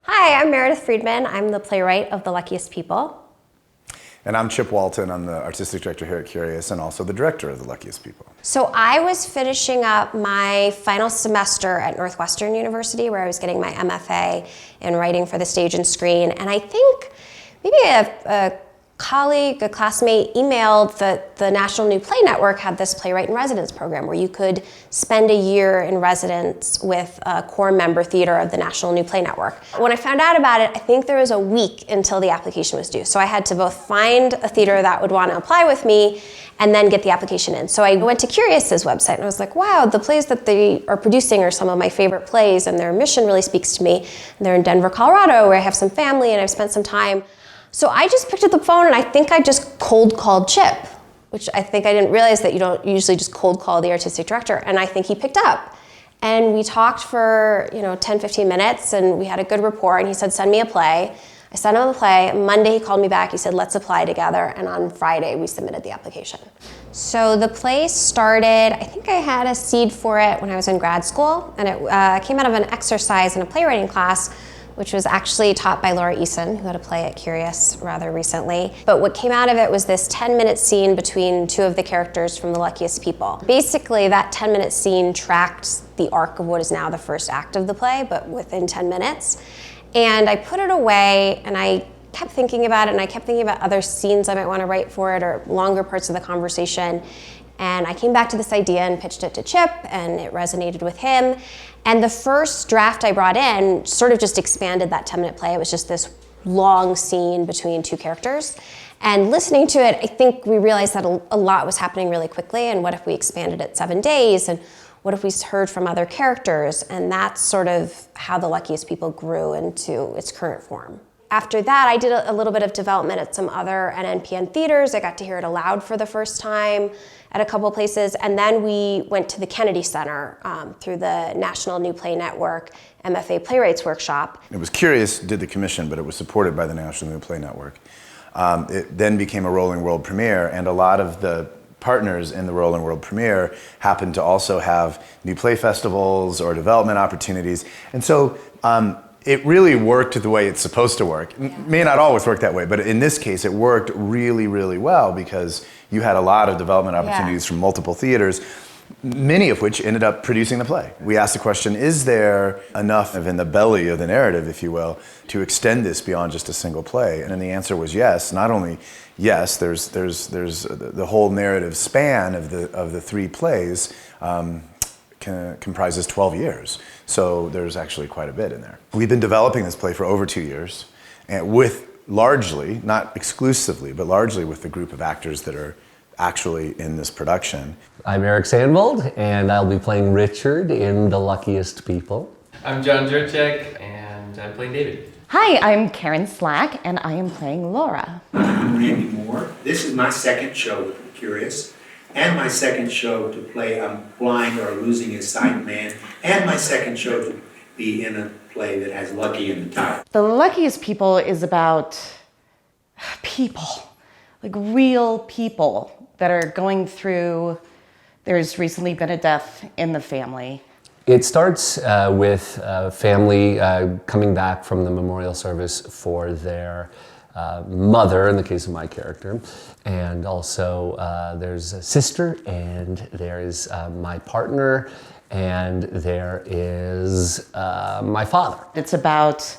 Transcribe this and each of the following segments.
Hi, I'm Meridith Friedman. I'm the playwright of The Luckiest People. And I'm Chip Walton. I'm the artistic director here at Curious and also the director of The Luckiest People. So I was finishing up my final semester at Northwestern University where I was getting my MFA in writing for the stage and screen. And I think maybe a colleague, a classmate emailed that the National New Play Network had this playwright in residence program where you could spend a year in residence with a core member theater of the National New Play Network. When I found out about it, I think there was a week until the application was due. So I had to both find a theater that would want to apply with me and then get the application in. So I went to Curious's website and I was like, wow, the plays that they are producing are some of my favorite plays and their mission really speaks to me. And they're in Denver, Colorado, where I have some family and I've spent some time. So I just picked up the phone and I think I just cold called Chip, which I think I didn't realize that you don't usually just cold call the artistic director. And I think he picked up. And we talked for 10, 15 minutes and we had a good rapport and he said, send me a play. I sent him the play. Monday he called me back. He said, let's apply together. And on Friday we submitted the application. So the play started, I think I had a seed for it when I was in grad school. And it came out of an exercise in a playwriting class which was actually taught by Laura Eason, who had a play at Curious rather recently. But what came out of it was this 10-minute scene between two of the characters from The Luckiest People. Basically, that 10-minute scene tracked the arc of what is now the first act of the play, but within 10 minutes. And I put it away, and I kept thinking about it, and I kept thinking about other scenes I might want to write for it, or longer parts of the conversation. And I came back to this idea and pitched it to Chip, and it resonated with him. And the first draft I brought in sort of just expanded that 10-minute play. It was just this long scene between two characters. And listening to it, I think we realized that a lot was happening really quickly, and what if we expanded it 7 days, and what if we heard from other characters? And that's sort of how The Luckiest People grew into its current form. After that, I did a little bit of development at some other NNPN theaters. I got to hear it aloud for the first time at a couple places. And then we went to the Kennedy Center through the National New Play Network MFA Playwrights Workshop. It was Curious did the commission, but it was supported by the National New Play Network. It then became a rolling world premiere, and a lot of the partners in the rolling world premiere happened to also have new play festivals or development opportunities. And so it really worked the way it's supposed to work. It may not always work that way, but in this case it worked really, really well because you had a lot of development opportunities from multiple theaters, many of which ended up producing the play. We asked the question, is there enough in the belly of the narrative, if you will, to extend this beyond just a single play? And then the answer was yes. Not only yes, there's the whole narrative span of the three plays comprises 12 years. So there's actually quite a bit in there. We've been developing this play for over 2 years, and with largely, not exclusively, but largely with the group of actors that are actually in this production. I'm Eric Sandvold, and I'll be playing Richard in The Luckiest People. I'm John Jurczyk, and I'm playing David. Hi, I'm Karen Slack, and I am playing Laura. I'm Randy Moore. This is my second show with Curious, and my second show to play a blind or losing his sight man, and my second show to be in a play that has Lucky in the title. The Luckiest People is about people, like real people that are going through, there's recently been a death in the family. It starts with a family coming back from the memorial service for their mother, in the case of my character, and also there's a sister, and there's my partner, and there is my father. It's about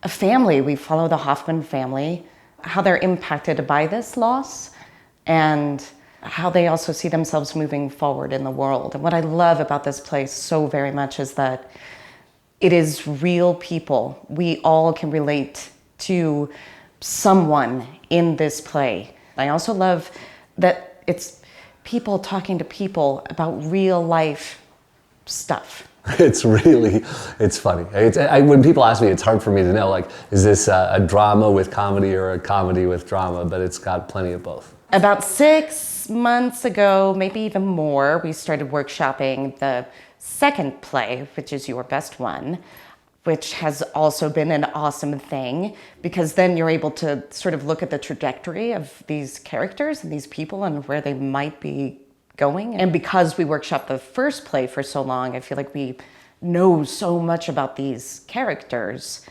a family. We follow the Hoffman family, how they're impacted by this loss, and how they also see themselves moving forward in the world. And what I love about this place so very much is that it is real people. We all can relate to someone in this play. I also love that it's people talking to people about real life stuff. It's funny. When people ask me, it's hard for me to know, like, is this a drama with comedy or a comedy with drama, but it's got plenty of both. About 6 months ago, maybe even more, we started workshopping the second play, which is Your Best One, which has also been an awesome thing because then you're able to sort of look at the trajectory of these characters and these people and where they might be going. And because we workshopped the first play for so long, I feel like we know so much about these characters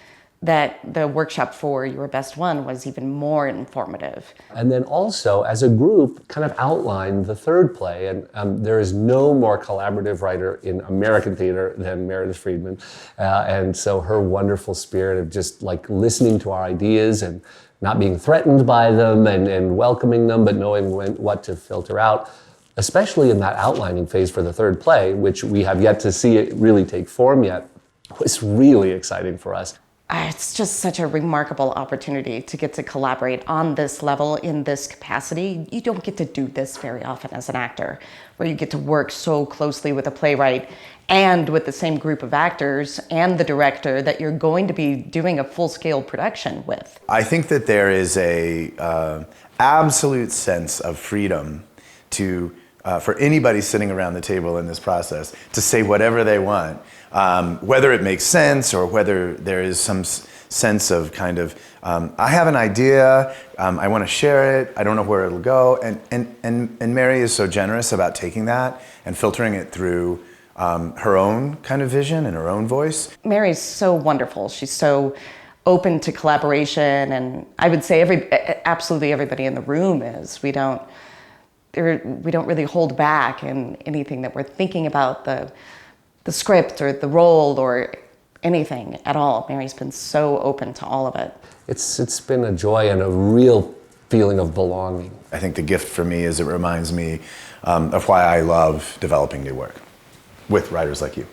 that the workshop for Your Best One was even more informative. And then also, as a group, kind of outlined the third play. And there is no more collaborative writer in American theater than Meredith Friedman. And so her wonderful spirit of just like listening to our ideas and not being threatened by them and welcoming them, but knowing what to filter out, especially in that outlining phase for the third play, which we have yet to see it really take form yet, was really exciting for us. It's just such a remarkable opportunity to get to collaborate on this level in this capacity. You don't get to do this very often as an actor, where you get to work so closely with a playwright and with the same group of actors and the director that you're going to be doing a full-scale production with. I think that there is a absolute sense of freedom to for anybody sitting around the table in this process to say whatever they want, whether it makes sense or whether there is some sense of kind of, I have an idea, I want to share it, I don't know where it'll go, and Mary is so generous about taking that and filtering it through her own kind of vision and her own voice. Mary's so wonderful. She's so open to collaboration, and I would say absolutely everybody in the room is. We don't really hold back in anything that we're thinking about the script or the role or anything at all. Mary's been so open to all of it. It's been a joy and a real feeling of belonging. I think the gift for me is it reminds me of why I love developing new work with writers like you.